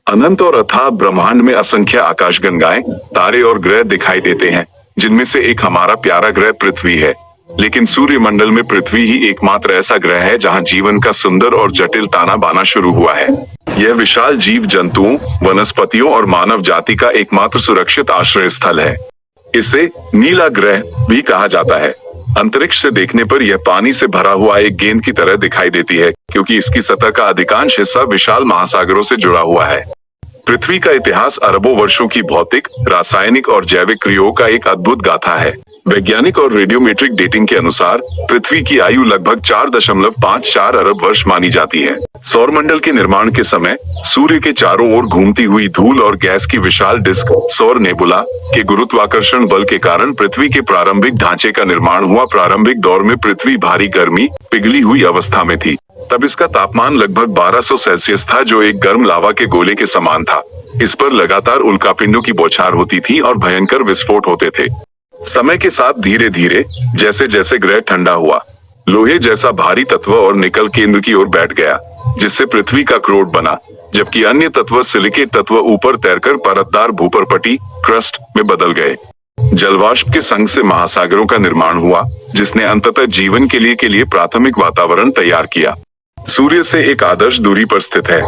अनंत और अथाह ब्रह्मांड में असंख्य आकाशगंगाएं, तारे और ग्रह दिखाई देते हैं, जिनमें से एक हमारा प्यारा ग्रह पृथ्वी है। लेकिन सूर्यमंडल में पृथ्वी ही एकमात्र ऐसा ग्रह है जहां जीवन का सुंदर और जटिल ताना बाना शुरू हुआ है। यह विशाल जीव जंतुओं, वनस्पतियों और मानव जाति का एकमात्र सुरक्षित आश्रय स्थल है। इसे नीला ग्रह भी कहा जाता है। अंतरिक्ष से देखने पर यह पानी से भरा हुआ एक गेंद की तरह दिखाई देती है, क्योंकि इसकी सतह का अधिकांश हिस्सा विशाल महासागरों से जुड़ा हुआ है। पृथ्वी का इतिहास अरबों वर्षों की भौतिक, रासायनिक और जैविक क्रियाओं का एक अद्भुत गाथा है। वैज्ञानिक और रेडियोमेट्रिक डेटिंग के अनुसार पृथ्वी की आयु लगभग 4.54 अरब वर्ष मानी जाती है। सौरमंडल के निर्माण के समय सूर्य के चारों ओर घूमती हुई धूल और गैस की विशाल डिस्क सौर नेबुला के गुरुत्वाकर्षण बल के कारण पृथ्वी के प्रारंभिक ढांचे का निर्माण हुआ। प्रारंभिक दौर में पृथ्वी भारी गर्मी, पिघली हुई अवस्था में थी। तब इसका तापमान लगभग 1200 सेल्सियस था, जो एक गर्म लावा के गोले के समान था। इस पर लगातार उल्कापिंडों की बौछार होती थी और भयंकर विस्फोट होते थे। समय के साथ धीरे धीरे जैसे जैसे ग्रह ठंडा हुआ, लोहे जैसा भारी तत्व और निकल केंद्र की ओर बैठ गया, जिससे पृथ्वी का क्रोड बना, जबकि अन्य तत्व सिलिकेट तत्व ऊपर तैरकर परतदार भूपरपटी क्रस्ट में बदल गए। जलवाष्प के संग से महासागरों का निर्माण हुआ, जिसने अंततः जीवन के लिए प्राथमिक वातावरण तैयार किया। सूर्य से एक आदर्श दूरी पर स्थित है।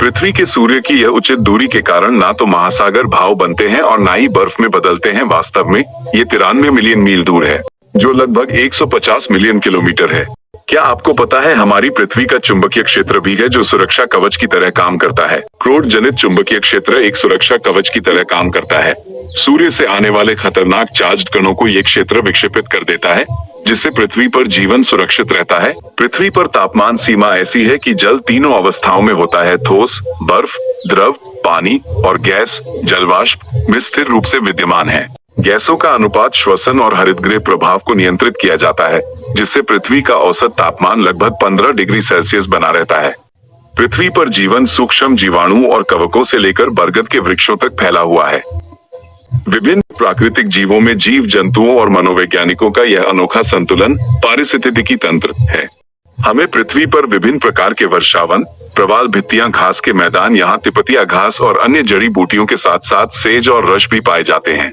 पृथ्वी के सूर्य की यह उचित दूरी के कारण ना तो महासागर भाव बनते हैं और ना ही बर्फ में बदलते हैं। वास्तव में ये 93 मिलियन मील दूर है, जो लगभग 150 मिलियन किलोमीटर है। क्या आपको पता है हमारी पृथ्वी का चुंबकीय क्षेत्र भी है, जो सुरक्षा कवच की तरह काम करता है। क्रोड जनित चुंबकीय क्षेत्र एक सुरक्षा कवच की तरह काम करता है। सूर्य से आने वाले खतरनाक चार्ज्ड कणों को ये क्षेत्र विक्षेपित कर देता है, जिससे पृथ्वी पर जीवन सुरक्षित रहता है। पृथ्वी पर तापमान सीमा ऐसी है कि जल तीनों अवस्थाओं में होता है, ठोस, बर्फ, द्रव, पानी और गैस जलवाष्प में स्थिर रूप से विद्यमान है। गैसों का अनुपात श्वसन और हरितगृह प्रभाव को नियंत्रित किया जाता है, जिससे पृथ्वी का औसत तापमान लगभग 15 डिग्री सेल्सियस बना रहता है। पृथ्वी पर जीवन सूक्ष्म जीवाणु और कवकों से लेकर बरगद के वृक्षों तक फैला हुआ है। विभिन्न प्राकृतिक जीवों में जीव जंतुओं और मनोवैज्ञानिकों का यह अनोखा संतुलन पारिस्थितिकी तंत्र है। हमें पृथ्वी पर विभिन्न प्रकार के वर्षावन, प्रवाल भित्तियां, घास के मैदान, यहाँ तिपतिया घास और अन्य जड़ी बूटियों के साथ साथ सेज और रश भी पाए जाते हैं।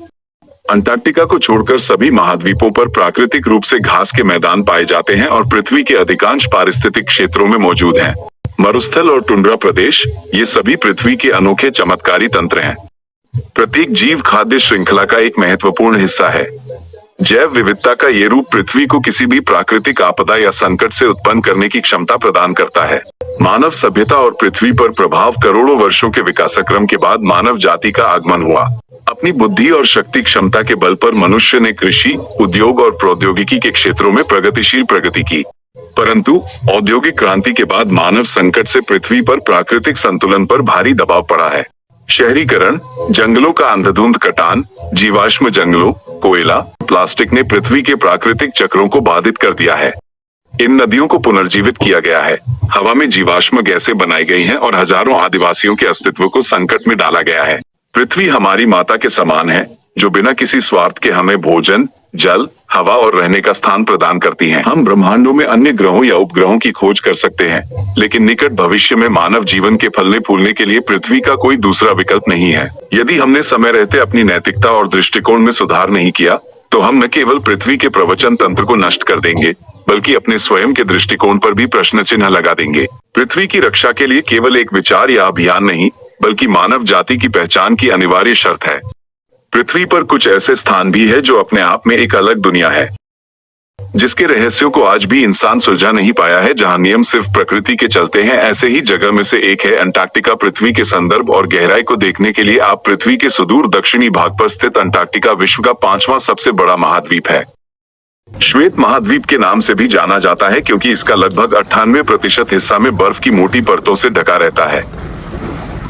अंटार्कटिका को छोड़कर सभी महाद्वीपों पर प्राकृतिक रूप से घास के मैदान पाए जाते हैं और पृथ्वी के अधिकांश पारिस्थितिक क्षेत्रों में मौजूद हैं। मरुस्थल और टुंड्रा प्रदेश, ये सभी पृथ्वी के अनोखे चमत्कारी तंत्र हैं। प्रत्येक जीव खाद्य श्रृंखला का एक महत्वपूर्ण हिस्सा है। जैव विविधता का ये रूप पृथ्वी को किसी भी प्राकृतिक आपदा या संकट से उत्पन्न करने की क्षमता प्रदान करता है। मानव सभ्यता और पृथ्वी पर प्रभाव करोड़ों वर्षों के विकासक्रम के बाद मानव जाति का आगमन हुआ। अपनी बुद्धि और शक्ति क्षमता के बल पर मनुष्य ने कृषि, उद्योग और प्रौद्योगिकी के क्षेत्रों में प्रगतिशील प्रगति की। परंतु औद्योगिक क्रांति के बाद मानव संकट से पृथ्वी पर प्राकृतिक संतुलन पर भारी दबाव पड़ा है। शहरीकरण, जंगलों का अंधाधुंध कटान, जीवाश्म जंगलों, कोयला, प्लास्टिक ने पृथ्वी के प्राकृतिक चक्रों को बाधित कर दिया है। इन नदियों को पुनर्जीवित किया गया है, हवा में जीवाश्म गैसें बनाई गई हैं और हजारों आदिवासियों के अस्तित्व को संकट में डाला गया है। पृथ्वी हमारी माता के समान है, जो बिना किसी स्वार्थ के हमें भोजन, जल, हवा और रहने का स्थान प्रदान करती है। हम ब्रह्मांडों में अन्य ग्रहों या उपग्रहों की खोज कर सकते हैं, लेकिन निकट भविष्य में मानव जीवन के फलने फूलने के लिए पृथ्वी का कोई दूसरा विकल्प नहीं है। यदि हमने समय रहते अपनी नैतिकता और दृष्टिकोण में सुधार नहीं किया, तो हम न केवल पृथ्वी के प्रवचन तंत्र को नष्ट कर देंगे, बल्कि अपने स्वयं के दृष्टिकोण पर भी प्रश्न चिन्ह लगा देंगे। पृथ्वी की रक्षा के लिए केवल एक विचार या अभियान नहीं, बल्कि मानव जाति की पहचान की अनिवार्य शर्त है। पृथ्वी पर कुछ ऐसे स्थान भी है जो अपने आप में एक अलग दुनिया है, जिसके रहस्यों को आज भी इंसान सुलझा नहीं पाया है, जहां नियम सिर्फ प्रकृति के चलते हैं। ऐसे ही जगह में से एक है अंटार्कटिका। पृथ्वी के संदर्भ और गहराई को देखने के लिए आप पृथ्वी के सुदूर दक्षिणी भाग पर स्थित अंटार्कटिका विश्व का 5वां सबसे बड़ा महाद्वीप है। श्वेत महाद्वीप के नाम से भी जाना जाता है, क्योंकि इसका लगभग 98% हिस्सा में बर्फ की मोटी परतों से ढका रहता है।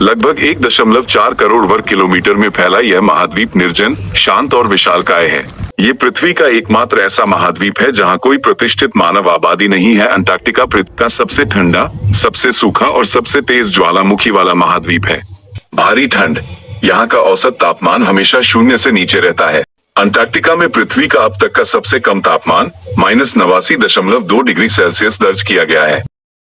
लगभग 1.4 करोड़ वर्ग किलोमीटर में फैला यह महाद्वीप निर्जन, शांत और विशालकाय है। ये पृथ्वी का एकमात्र ऐसा महाद्वीप है जहां कोई प्रतिष्ठित मानव आबादी नहीं है। अंटार्कटिका पृथ्वी का सबसे ठंडा, सबसे सूखा और सबसे तेज ज्वालामुखी वाला महाद्वीप है। भारी ठंड, यहाँ का औसत तापमान हमेशा 0 से नीचे रहता है। अंटार्कटिका में पृथ्वी का अब तक का सबसे कम तापमान -89.2 डिग्री सेल्सियस दर्ज किया गया है।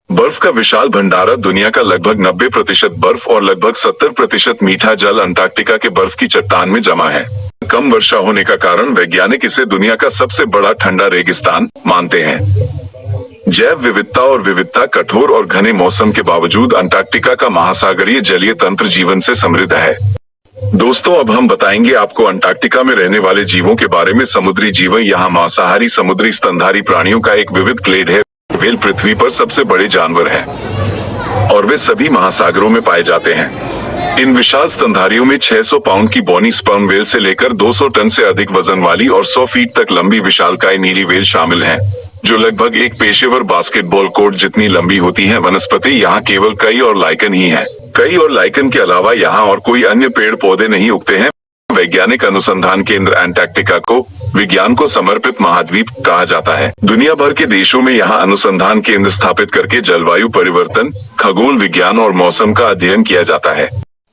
बर्फ का विशाल भंडारा, दुनिया का लगभग 90% बर्फ और लगभग 70% मीठा जल अंटार्कटिका के बर्फ की चट्टान में जमा है। कम वर्षा होने का कारण वैज्ञानिक इसे दुनिया का सबसे बड़ा ठंडा रेगिस्तान मानते हैं। जैव विविधता और विविधता, कठोर और घने मौसम के बावजूद अंटार्कटिका का महासागरीय जलीय तंत्र जीवन से समृद्ध है। दोस्तों, अब हम बताएंगे आपको अंटार्कटिका में रहने वाले जीवों के बारे में। समुद्री जीवन यहाँ मांसाहारी समुद्री स्तनधारी प्राणियों का एक विविध क्लेड है। व्हेल पृथ्वी पर सबसे बड़े जानवर हैं और वे सभी महासागरों में पाए जाते हैं। इन विशाल स्तनधारियों में 600 पाउंड की बोनी स्पर्म वेल से लेकर 200 टन से अधिक वजन वाली और 100 फीट तक लंबी विशालकाय नीली वेल शामिल हैं, जो लगभग एक पेशेवर बास्केटबॉल कोर्ट जितनी लंबी होती हैं। वनस्पति यहाँ केवल कई और लाइकन ही हैं। कई और लाइकन के अलावा यहाँ और कोई अन्य पेड़ पौधे नहीं उगते हैं। वैज्ञानिक अनुसंधान केंद्र अंटार्कटिका को विज्ञान को समर्पित महाद्वीप कहा जाता है। दुनिया भर के देशों में यहाँ अनुसंधान केंद्र स्थापित करके जलवायु परिवर्तन, खगोल विज्ञान और मौसम का अध्ययन किया जाता है।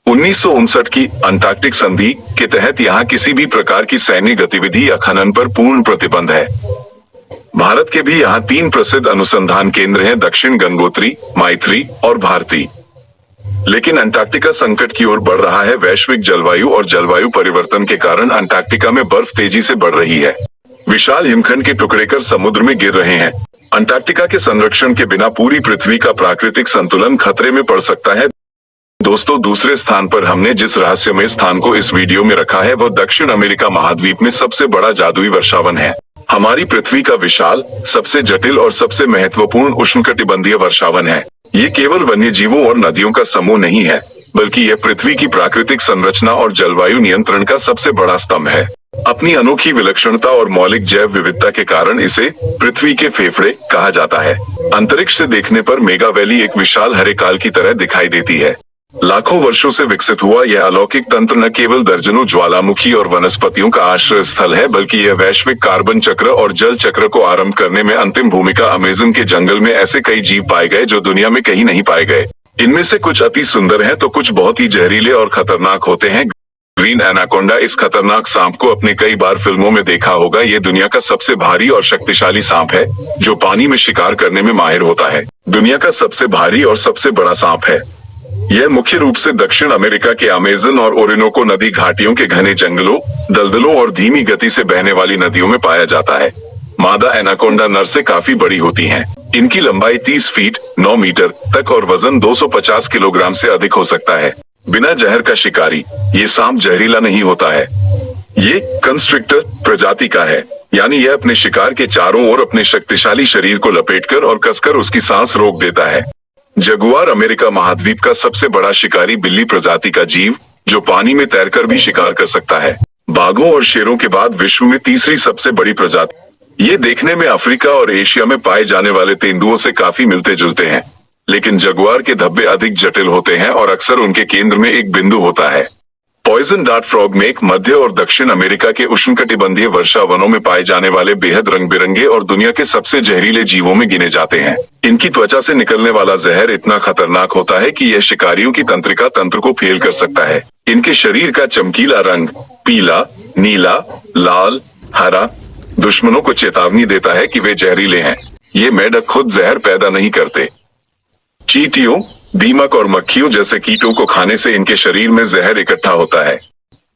1959 की अंटार्कटिक संधि के तहत यहाँ किसी भी प्रकार की सैन्य गतिविधि या खनन पर पूर्ण प्रतिबंध है। भारत के भी यहाँ 3 प्रसिद्ध अनुसंधान केंद्र हैं, दक्षिण गंगोत्री, मैत्री और भारती। लेकिन अंटार्कटिका संकट की ओर बढ़ रहा है। वैश्विक जलवायु और जलवायु परिवर्तन के कारण अंटार्कटिका में बर्फ तेजी से बढ़ रही है। विशाल हिमखंड के टुकड़े कर समुद्र में गिर रहे हैं। अंटार्कटिका के संरक्षण के बिना पूरी पृथ्वी का प्राकृतिक संतुलन खतरे में पड़ सकता है। दोस्तों, दूसरे स्थान पर हमने जिस रहस्यमय स्थान को इस वीडियो में रखा है, वह दक्षिण अमेरिका महाद्वीप में सबसे बड़ा जादुई वर्षावन है। हमारी पृथ्वी का विशाल, सबसे जटिल और सबसे महत्वपूर्ण उष्णकटिबंधीय वर्षावन है। ये केवल वन्य जीवों और नदियों का समूह नहीं है, बल्कि यह पृथ्वी की प्राकृतिक संरचना और जलवायु नियंत्रण का सबसे बड़ा स्तंभ है। अपनी अनोखी विलक्षणता और मौलिक जैव विविधता के कारण इसे पृथ्वी के फेफड़े कहा जाता है। अंतरिक्ष से देखने पर मेगा वैली एक विशाल हरे काल की तरह दिखाई देती है। लाखों वर्षों से विकसित हुआ यह अलौकिक तंत्र न केवल दर्जनों ज्वालामुखी और वनस्पतियों का आश्रय स्थल है, बल्कि यह वैश्विक कार्बन चक्र और जल चक्र को आरंभ करने में अंतिम भूमिका। अमेज़न के जंगल में ऐसे कई जीव पाए गए जो दुनिया में कहीं नहीं पाए गए। इनमें से कुछ अति सुंदर हैं तो कुछ बहुत ही जहरीले और खतरनाक होते हैं। ग्रीन एनाकोंडा, इस खतरनाक सांप को अपने कई बार फिल्मों में देखा होगा। ये दुनिया का सबसे भारी और शक्तिशाली सांप है जो पानी में शिकार करने में माहिर होता है। दुनिया का सबसे भारी और सबसे बड़ा सांप है। यह मुख्य रूप से दक्षिण अमेरिका के अमेज़न और ओरिनोको नदी घाटियों के घने जंगलों, दलदलों और धीमी गति से बहने वाली नदियों में पाया जाता है। मादा एनाकोंडा नर से काफी बड़ी होती हैं। इनकी लंबाई 30 फीट 9 मीटर तक और वजन 250 किलोग्राम से अधिक हो सकता है। बिना जहर का शिकारी, ये सांप जहरीला नहीं होता है। ये कंस्ट्रिक्टर प्रजाति का है, यानी यह अपने शिकार के चारों ओर अपने शक्तिशाली शरीर को लपेटकर और कसकर उसकी सांस रोक देता है। जगुआर, अमेरिका महाद्वीप का सबसे बड़ा शिकारी बिल्ली प्रजाति का जीव जो पानी में तैरकर भी शिकार कर सकता है। बाघों और शेरों के बाद विश्व में तीसरी सबसे बड़ी प्रजाति। ये देखने में अफ्रीका और एशिया में पाए जाने वाले तेंदुओं से काफी मिलते जुलते हैं, लेकिन जगुआर के धब्बे अधिक जटिल होते हैं और अक्सर उनके केंद्र में एक बिंदु होता है। पॉइजन डार्ट फ्रॉग मेक मध्य और दक्षिण अमेरिका के उष्णकटिबंधीय वर्षा वनों में पाए जाने वाले बेहद रंग बिरंगे और दुनिया के सबसे जहरीले जीवों में गिने जाते हैं। इनकी त्वचा से निकलने वाला जहर इतना खतरनाक होता है कि यह शिकारियों की तंत्रिका तंत्र को फेल कर सकता है। इनके शरीर का चमकीला रंग पीला, नीला, लाल, हरा दुश्मनों को चेतावनी देता है कि वे जहरीले हैं। ये मेढक खुद जहर पैदा नहीं करते। चींटियों, दीमक और मक्खियों जैसे कीटों को खाने से इनके शरीर में जहर इकट्ठा होता है।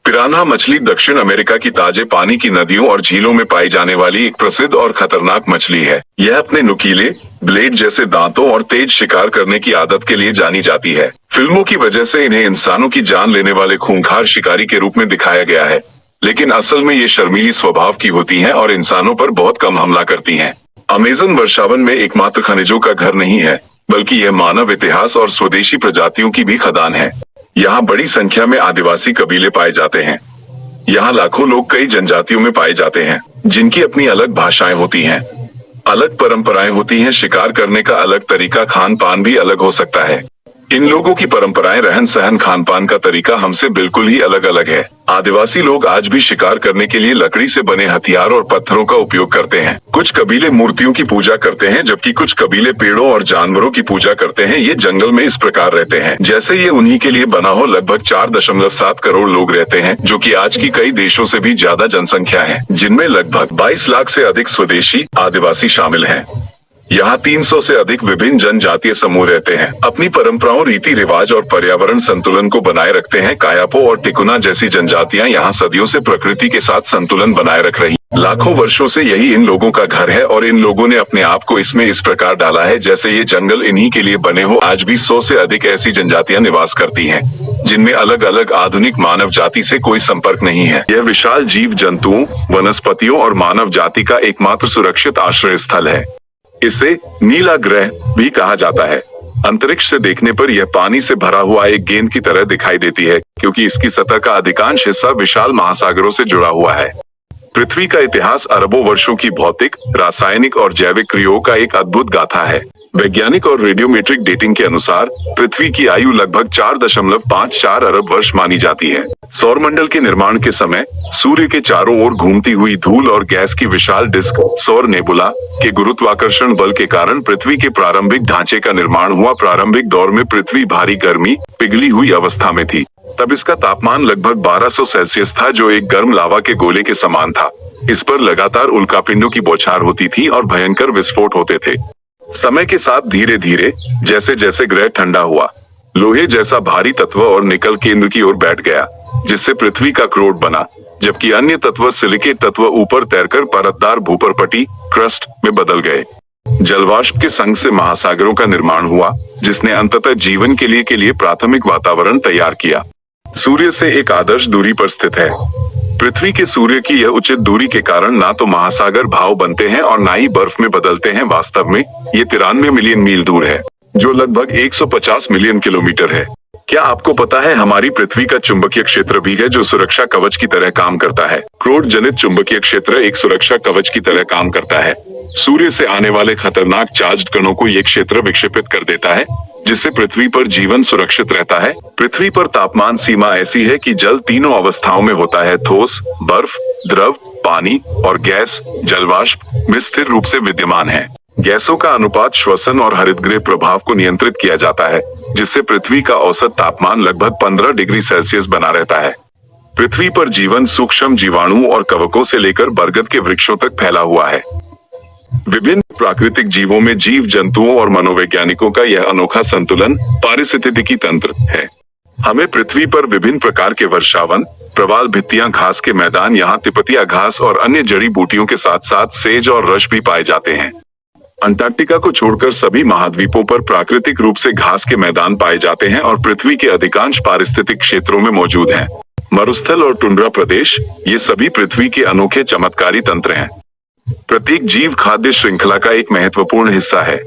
पिरान्हा मछली दक्षिण अमेरिका की ताजे पानी की नदियों और झीलों में पाई जाने वाली एक प्रसिद्ध और खतरनाक मछली है। यह अपने नुकीले ब्लेड जैसे दांतों और तेज शिकार करने की आदत के लिए जानी जाती है। फिल्मों की वजह से इन्हें इंसानों की जान लेने वाले खूंखार शिकारी के रूप में दिखाया गया है, लेकिन असल में ये शर्मीली स्वभाव की होती हैं और इंसानों पर बहुत कम हमला करती हैं। अमेज़न वर्षावन में एकमात्र खनिजों का घर नहीं है, बल्कि यह मानव इतिहास और स्वदेशी प्रजातियों की भी खदान है। यहाँ बड़ी संख्या में आदिवासी कबीले पाए जाते हैं। यहाँ लाखों लोग कई जनजातियों में पाए जाते हैं, जिनकी अपनी अलग भाषाएं होती हैं, अलग परंपराएं होती हैं। शिकार करने का अलग तरीका, खान पान भी अलग हो सकता है। इन लोगों की परंपराएं, रहन सहन, खान पान का तरीका हमसे बिल्कुल ही अलग अलग है। आदिवासी लोग आज भी शिकार करने के लिए लकड़ी से बने हथियार और पत्थरों का उपयोग करते हैं। कुछ कबीले मूर्तियों की पूजा करते हैं, जबकि कुछ कबीले पेड़ों और जानवरों की पूजा करते हैं। ये जंगल में इस प्रकार रहते हैं जैसे ये उन्हीं के लिए बना हो। लगभग 4.7 करोड़ लोग रहते हैं, जो कि आज की कई देशों से भी ज्यादा जनसंख्या है, जिनमें लगभग 22 लाख से अधिक स्वदेशी आदिवासी शामिल हैं। यहाँ 300 से अधिक विभिन्न जनजातीय समूह रहते हैं, अपनी परंपराओं, रीति रिवाज और पर्यावरण संतुलन को बनाए रखते हैं। कायापो और टिकुना जैसी जनजातियां यहाँ सदियों से प्रकृति के साथ संतुलन बनाए रख रही, लाखों वर्षों से यही इन लोगों का घर है और इन लोगों ने अपने आप को इसमें इस प्रकार डाला है जैसे ये जंगल इन्हीं के लिए बने हो। आज भी 100 से अधिक ऐसी जनजातियां निवास करती हैं, जिनमें अलग अलग आधुनिक मानव जाति से कोई संपर्क नहीं है। यह विशाल जीव जंतुओं, वनस्पतियों और मानव जाति का एकमात्र सुरक्षित आश्रय स्थल है। इसे नीला ग्रह भी कहा जाता है। अंतरिक्ष से देखने पर यह पानी से भरा हुआ एक गेंद की तरह दिखाई देती है, क्योंकि इसकी सतह का अधिकांश हिस्सा विशाल महासागरों से जुड़ा हुआ है। पृथ्वी का इतिहास अरबों वर्षों की भौतिक, रासायनिक और जैविक क्रियाओं का एक अद्भुत गाथा है। वैज्ञानिक और रेडियोमेट्रिक डेटिंग के अनुसार पृथ्वी की आयु लगभग 4.54 अरब वर्ष मानी जाती है। सौरमंडल के निर्माण के समय सूर्य के चारों ओर घूमती हुई धूल और गैस की विशाल डिस्क सौर नेबुला के गुरुत्वाकर्षण बल के कारण पृथ्वी के प्रारंभिक ढांचे का निर्माण हुआ। प्रारंभिक दौर में पृथ्वी भारी गर्मी, पिघली हुई अवस्था में थी। तब इसका तापमान लगभग 1200 सेल्सियस था, जो एक गर्म लावा के गोले के समान था। इस पर लगातार उल्कापिंडों की बौछार होती थी और भयंकर विस्फोट होते थे। समय के साथ धीरे धीरे जैसे जैसे ग्रह ठंडा हुआ, लोहे जैसा भारी तत्व और निकल केंद्र की ओर बैठ गया, जिससे पृथ्वी का क्रोड बना, जबकि अन्य तत्व सिलिकेट तत्व ऊपर तैरकर परतदार भूपर्पटी क्रस्ट में बदल गए। जलवाष्प के संग से महासागरों का निर्माण हुआ, जिसने अंततः जीवन के लिए प्राथमिक वातावरण तैयार किया। सूर्य से एक आदर्श दूरी पर स्थित है। पृथ्वी के सूर्य की यह उचित दूरी के कारण ना तो महासागर भाव बनते हैं और ना ही बर्फ में बदलते हैं। वास्तव में ये 93 मिलियन मील दूर है, जो लगभग 150 मिलियन किलोमीटर है। क्या आपको पता है हमारी पृथ्वी का चुंबकीय क्षेत्र भी है, जो सुरक्षा कवच की तरह काम करता है। क्रोड जनित चुंबकीय क्षेत्र एक सुरक्षा कवच की तरह काम करता है। सूर्य से आने वाले खतरनाक चार्ज्ड कणों को ये क्षेत्र विक्षेपित कर देता है, जिससे पृथ्वी पर जीवन सुरक्षित रहता है। पृथ्वी पर तापमान सीमा ऐसी है कि जल तीनों अवस्थाओं में होता है, ठोस, बर्फ, द्रव, पानी और गैस जलवाष्प में स्थिर रूप से विद्यमान है। गैसों का अनुपात श्वसन और हरितगृह प्रभाव को नियंत्रित किया जाता है, जिससे पृथ्वी का औसत तापमान लगभग 15 डिग्री सेल्सियस बना रहता है। पृथ्वी पर जीवन सूक्ष्म जीवाणुओं और कवकों से लेकर बरगद के वृक्षों तक फैला हुआ है। विभिन्न प्राकृतिक जीवों में जीव जंतुओं और मनोवैज्ञानिकों का यह अनोखा संतुलन पारिस्थितिकी तंत्र है। हमें पृथ्वी पर विभिन्न प्रकार के वर्षावन, प्रवाल भित्तियां, घास के मैदान, यहाँ तिपतिया घास और अन्य जड़ी बूटियों के साथ साथ सेज और रश भी पाए जाते हैं। अंटार्कटिका को छोड़कर सभी महाद्वीपों पर प्राकृतिक रूप से घास के मैदान पाए जाते हैं और पृथ्वी के अधिकांश पारिस्थितिक क्षेत्रों में मौजूद हैं। मरुस्थल और टुंड्रा प्रदेश, ये सभी पृथ्वी के अनोखे चमत्कारी तंत्र हैं। प्रत्येक जीव खाद्य श्रृंखला का एक महत्वपूर्ण हिस्सा है।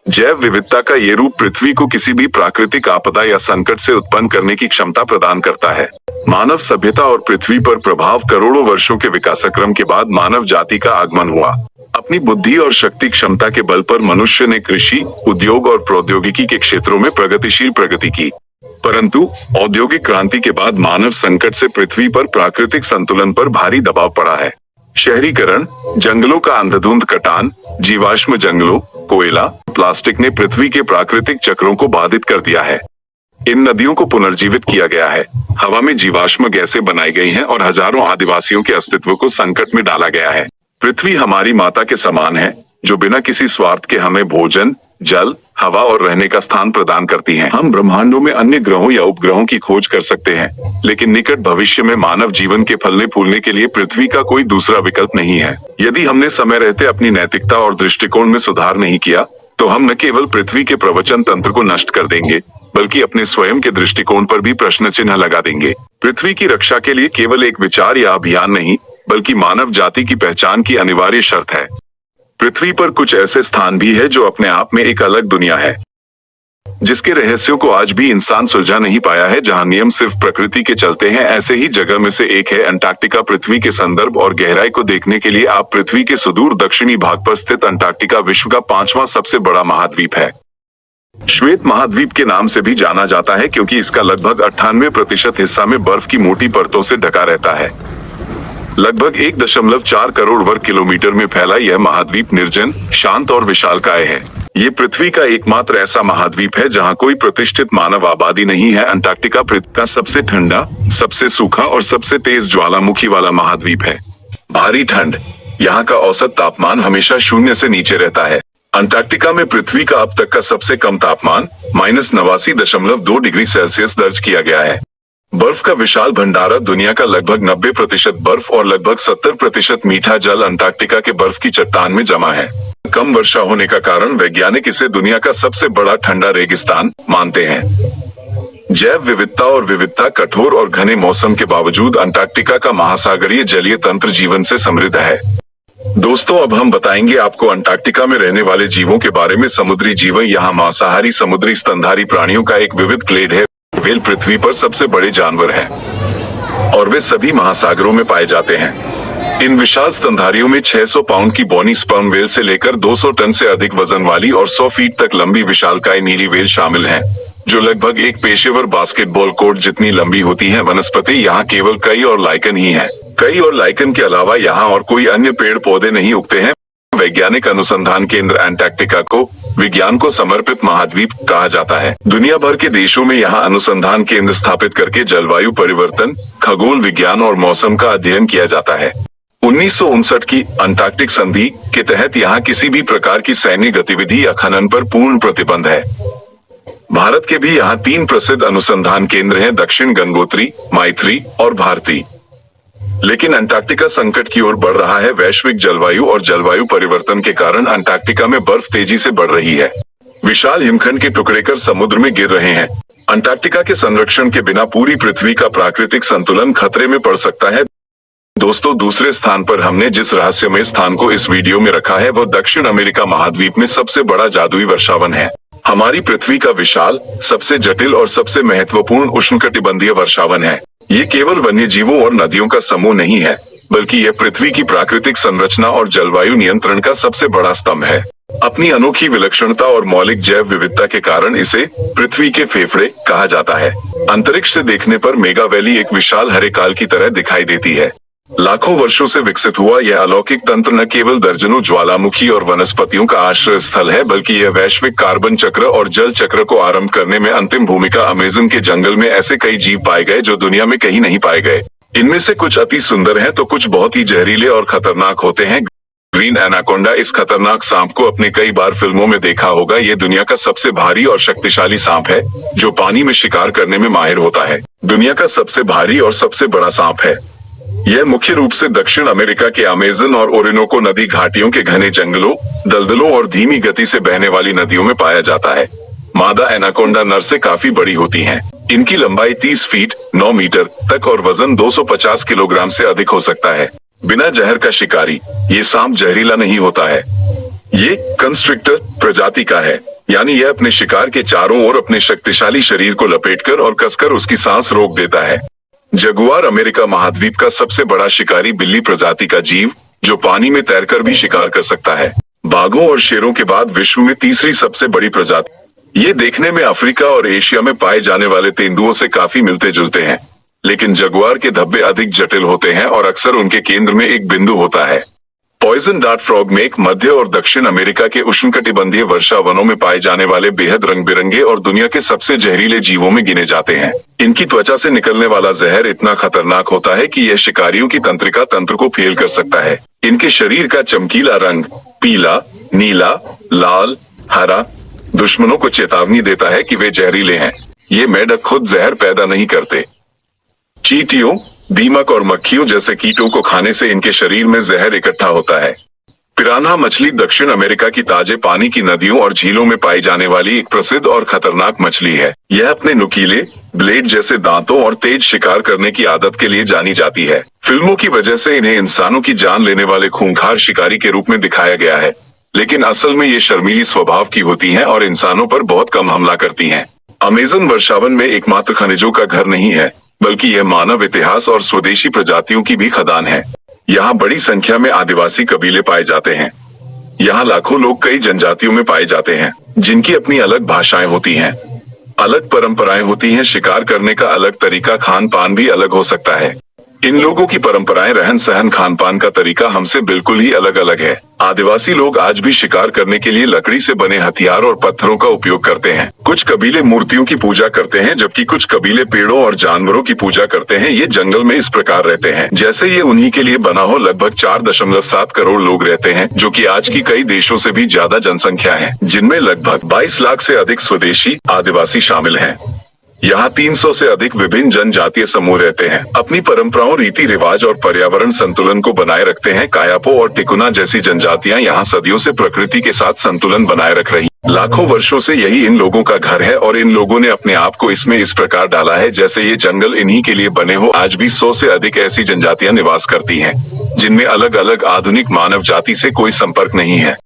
जैव विविधता का ये रूप पृथ्वी को किसी भी प्राकृतिक आपदा या संकट से उत्पन्न करने की क्षमता प्रदान करता है। मानव सभ्यता और पृथ्वी पर प्रभाव करोड़ों वर्षों के विकासक्रम के बाद मानव जाति का आगमन हुआ। अपनी बुद्धि और शक्ति क्षमता के बल पर मनुष्य ने कृषि, उद्योग और प्रौद्योगिकी के क्षेत्रों में प्रगतिशील प्रगति की। परंतु औद्योगिक क्रांति के बाद मानव संकट से पृथ्वी पर प्राकृतिक संतुलन पर भारी दबाव पड़ा है। शहरीकरण, जंगलों का अंधाधुंध कटान, जीवाश्म जंगलों, कोयला, प्लास्टिक ने पृथ्वी के प्राकृतिक चक्रों को बाधित कर दिया है। इन नदियों को पुनर्जीवित किया गया है, हवा में जीवाश्म गैसें बनाई गई हैं और हजारों आदिवासियों के अस्तित्व को संकट में डाला गया है। पृथ्वी हमारी माता के समान है, जो बिना किसी स्वार्थ के हमें भोजन, जल, हवा और रहने का स्थान प्रदान करती है। हम ब्रह्मांडों में अन्य ग्रहों या उपग्रहों की खोज कर सकते हैं, लेकिन निकट भविष्य में मानव जीवन के फलने फूलने के लिए पृथ्वी का कोई दूसरा विकल्प नहीं है। यदि हमने समय रहते अपनी नैतिकता और दृष्टिकोण में सुधार नहीं किया, तो हम न केवल पृथ्वी के प्रवचन तंत्र को नष्ट कर देंगे, बल्कि अपने स्वयं के दृष्टिकोण पर भी प्रश्न चिन्ह लगा देंगे। पृथ्वी की रक्षा के लिए केवल एक विचार या अभियान नहीं, बल्कि मानव जाति की पहचान की अनिवार्य शर्त है। पृथ्वी पर कुछ ऐसे स्थान भी है जो अपने आप में एक अलग दुनिया है, जिसके रहस्यों को आज भी इंसान सुलझा नहीं पाया है, जहां नियम सिर्फ प्रकृति के चलते हैं। ऐसे ही जगह में से एक है अंटार्कटिका। पृथ्वी के संदर्भ और गहराई को देखने के लिए आप पृथ्वी के सुदूर दक्षिणी भाग पर स्थित अंटार्कटिका विश्व का 5वां सबसे बड़ा महाद्वीप है। श्वेत महाद्वीप के नाम से भी जाना जाता है, क्योंकि इसका लगभग 98% हिस्सा में बर्फ की मोटी परतों से ढका रहता है। लगभग 1.4 करोड़ वर्ग किलोमीटर में फैला यह महाद्वीप निर्जन, शांत और विशालकाय है। ये पृथ्वी का एकमात्र ऐसा महाद्वीप है जहां कोई प्रतिष्ठित मानव आबादी नहीं है। अंटार्कटिका पृथ्वी का सबसे ठंडा, सबसे सूखा और सबसे तेज ज्वालामुखी वाला महाद्वीप है। भारी ठंड, यहाँ का औसत तापमान हमेशा 0 से नीचे रहता है। अंटार्कटिका में पृथ्वी का अब तक का सबसे कम तापमान -89.2 डिग्री सेल्सियस दर्ज किया गया है। बर्फ का विशाल भंडारा, दुनिया का लगभग 90% बर्फ और लगभग 70% मीठा जल अंटार्कटिका के बर्फ की चट्टान में जमा है। कम वर्षा होने का कारण वैज्ञानिक इसे दुनिया का सबसे बड़ा ठंडा रेगिस्तान मानते हैं। जैव विविधता और विविधता, कठोर और घने मौसम के बावजूद अंटार्कटिका का महासागरीय जलीय तंत्र जीवन से समृद्ध है। दोस्तों, अब हम बताएंगे आपको अंटार्कटिका में रहने वाले जीवों के बारे में। समुद्री जीवन यहाँ मांसाहारी समुद्री स्तनधारी प्राणियों का एक विविध क्लेड है। व्हेल पृथ्वी पर सबसे बड़े जानवर हैं और वे सभी महासागरों में पाए जाते हैं। इन विशाल स्तनधारियों में 600 पाउंड की बोनी स्पर्म व्हेल से लेकर 200 टन से अधिक वजन वाली और 100 फीट तक लंबी विशालकाय नीली व्हेल शामिल हैं, जो लगभग एक पेशेवर बास्केटबॉल कोर्ट जितनी लंबी होती हैं। वनस्पति यहाँ केवल कई और लाइकन ही हैं। कई और लाइकन के अलावा यहाँ और कोई अन्य पेड़ पौधे नहीं उगते हैं। वैज्ञानिक अनुसंधान केंद्र अंटार्कटिका को विज्ञान को समर्पित महाद्वीप कहा जाता है। दुनिया भर के देशों में यहाँ अनुसंधान केंद्र स्थापित करके जलवायु परिवर्तन, खगोल विज्ञान और मौसम का अध्ययन किया जाता है। 1959 की अंटार्कटिक संधि के तहत यहाँ किसी भी प्रकार की सैन्य गतिविधि या खनन पर पूर्ण प्रतिबंध है। भारत के भी यहाँ 3 प्रसिद्ध अनुसंधान केंद्र हैं, दक्षिण गंगोत्री, मैत्री और भारती। लेकिन अंटार्कटिका संकट की ओर बढ़ रहा है। वैश्विक जलवायु और जलवायु परिवर्तन के कारण अंटार्कटिका में बर्फ तेजी से बढ़ रही है। विशाल हिमखंड के टुकड़े कर समुद्र में गिर रहे हैं। अंटार्कटिका के संरक्षण के बिना पूरी पृथ्वी का प्राकृतिक संतुलन खतरे में पड़ सकता है। दोस्तों, दूसरे स्थान पर हमने जिस रहस्यमय स्थान को इस वीडियो में रखा है वो दक्षिण अमेरिका महाद्वीप में सबसे बड़ा जादुई वर्षावन है। हमारी पृथ्वी का विशाल, सबसे जटिल और सबसे महत्वपूर्ण उष्णकटिबंधीय वर्षावन है। ये केवल वन्य जीवों और नदियों का समूह नहीं है, बल्कि यह पृथ्वी की प्राकृतिक संरचना और जलवायु नियंत्रण का सबसे बड़ा स्तंभ है। अपनी अनोखी विलक्षणता और मौलिक जैव विविधता के कारण इसे पृथ्वी के फेफड़े कहा जाता है। अंतरिक्ष से देखने पर मेगा वैली एक विशाल हरे काल की तरह दिखाई देती है। लाखों वर्षों से विकसित हुआ यह अलौकिक तंत्र न केवल दर्जनों ज्वालामुखी और वनस्पतियों का आश्रय स्थल है, बल्कि यह वैश्विक कार्बन चक्र और जल चक्र को आरंभ करने में अंतिम भूमिका। अमेज़न के जंगल में ऐसे कई जीव पाए गए जो दुनिया में कहीं नहीं पाए गए। इनमें से कुछ अति सुंदर हैं तो कुछ बहुत ही जहरीले और खतरनाक होते हैं। ग्रीन एनाकोंडा, इस खतरनाक सांप को अपने कई बार फिल्मों में देखा होगा। ये दुनिया का सबसे भारी और शक्तिशाली सांप है जो पानी में शिकार करने में माहिर होता है। दुनिया का सबसे भारी और सबसे बड़ा सांप है। यह मुख्य रूप से दक्षिण अमेरिका के अमेज़न और ओरिनोको नदी घाटियों के घने जंगलों, दलदलों और धीमी गति से बहने वाली नदियों में पाया जाता है। मादा एनाकोंडा नर से काफी बड़ी होती हैं। इनकी लंबाई 30 फीट 9 मीटर तक और वजन 250 किलोग्राम से अधिक हो सकता है। बिना जहर का शिकारी, ये सांप जहरीला नहीं होता है। ये कंस्ट्रिक्टर प्रजाति का है, यानी यह अपने शिकार के चारों ओर अपने शक्तिशाली शरीर को लपेटकर और कसकर उसकी सांस रोक देता है। जगुआर, अमेरिका महाद्वीप का सबसे बड़ा शिकारी बिल्ली प्रजाति का जीव जो पानी में तैरकर भी शिकार कर सकता है। बाघों और शेरों के बाद विश्व में तीसरी सबसे बड़ी प्रजाति। ये देखने में अफ्रीका और एशिया में पाए जाने वाले तेंदुओं से काफी मिलते जुलते हैं, लेकिन जगुआर के धब्बे अधिक जटिल होते हैं और अक्सर उनके केंद्र में एक बिंदु होता है। पॉइजन डार्ट फ्रॉग मेक मध्य और दक्षिण अमेरिका के उष्णकटिबंधीय वर्षा वनों में पाए जाने वाले बेहद रंग बिरंगे और दुनिया के सबसे जहरीले जीवों में गिने जाते हैं। इनकी त्वचा से निकलने वाला जहर इतना खतरनाक होता है कि यह शिकारियों की तंत्रिका तंत्र को फेल कर सकता है। इनके शरीर का चमकीला रंग पीला, नीला, लाल, हरा दुश्मनों को चेतावनी देता है कि वे जहरीले हैं। ये मेढक खुद जहर पैदा नहीं करते। चींटियों, दीमक और मक्खियों जैसे कीटों को खाने से इनके शरीर में जहर इकट्ठा होता है। पिरान्हा मछली दक्षिण अमेरिका की ताजे पानी की नदियों और झीलों में पाई जाने वाली एक प्रसिद्ध और खतरनाक मछली है। यह अपने नुकीले ब्लेड जैसे दांतों और तेज शिकार करने की आदत के लिए जानी जाती है। फिल्मों की वजह से इन्हें इंसानों की जान लेने वाले खूंखार शिकारी के रूप में दिखाया गया है, लेकिन असल में ये शर्मीली स्वभाव की होती हैं और इंसानों पर बहुत कम हमला करती हैं। अमेज़न वर्षावन में एकमात्र खनिजों का घर नहीं है, बल्कि यह मानव इतिहास और स्वदेशी प्रजातियों की भी खदान है। यहाँ बड़ी संख्या में आदिवासी कबीले पाए जाते हैं। यहाँ लाखों लोग कई जनजातियों में पाए जाते हैं, जिनकी अपनी अलग भाषाएं होती हैं, अलग परंपराएं होती हैं। शिकार करने का अलग तरीका, खान पान भी अलग हो सकता है। इन लोगों की परंपराएं, रहन सहन, खान पान का तरीका हमसे बिल्कुल ही अलग अलग है। आदिवासी लोग आज भी शिकार करने के लिए लकड़ी से बने हथियार और पत्थरों का उपयोग करते हैं। कुछ कबीले मूर्तियों की पूजा करते हैं, जबकि कुछ कबीले पेड़ों और जानवरों की पूजा करते हैं। ये जंगल में इस प्रकार रहते हैं जैसे ये उन्हीं के लिए बना हो। लगभग 4.7 करोड़ लोग रहते हैं, जो कि आज की कई देशों से भी ज्यादा जनसंख्या है, जिनमें लगभग 22 लाख से अधिक स्वदेशी आदिवासी शामिल हैं। यहाँ 300 से अधिक विभिन्न जनजातीय समूह रहते हैं, अपनी परंपराओं, रीति रिवाज और पर्यावरण संतुलन को बनाए रखते हैं। कायापो और टिकुना जैसी जनजातियां यहाँ सदियों से प्रकृति के साथ संतुलन बनाए रख रही। लाखों वर्षों से यही इन लोगों का घर है और इन लोगों ने अपने आप को इसमें इस प्रकार डाला है जैसे ये जंगल इन्हीं के लिए बने हो। आज भी 100 से अधिक ऐसी जनजातियां निवास करती हैं, जिनमें अलग अलग आधुनिक मानव जाति से कोई संपर्क नहीं है।